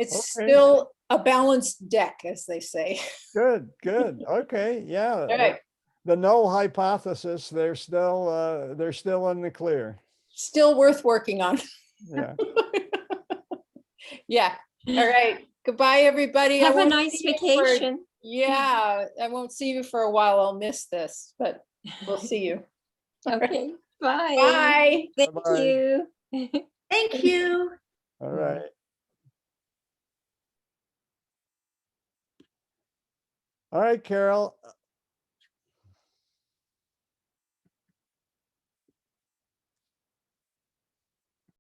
still a balanced deck, as they say. Good. Okay. Yeah. All right. The null hypothesis, they're still in the clear. Still worth working on. Yeah. Yeah. All right. Goodbye, everybody. Have I a won't nice see you for- vacation. Yeah, I won't see you for a while. I'll miss this, but we'll see you. Okay, bye. Bye. Thank Bye-bye. you. Thank you. All right. All right, Carol.